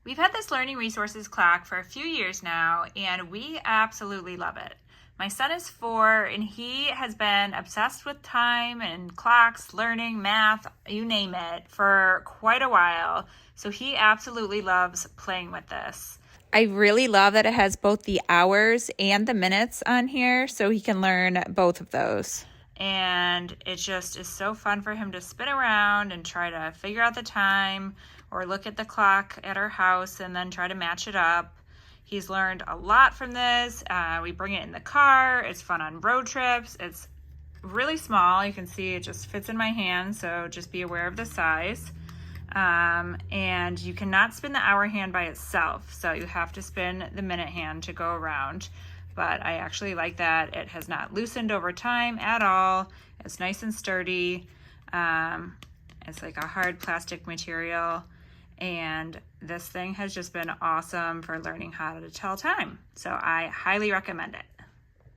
We've had this learning resources clock for a few years now, and we absolutely love it. My son is 4, and he has been obsessed with time and clocks, learning, math, you name it, for quite a while. So he absolutely loves playing with this. I really love that it has both the hours and the minutes on here, so he can learn both of those. And it just is so fun for him to spin around and try to figure out the time or look at the clock at our house and then try to match it up. He's learned a lot from this. We bring it in the car. It's fun on road trips. It's really small. You can see it just fits in my hand, so just be aware of the size. And you cannot spin the hour hand by itself, so you have to spin the minute hand to go around. But I actually like that it has not loosened over time at all. It's nice and sturdy. It's like a hard plastic material, and this thing has just been awesome for learning how to tell time. So I highly recommend it.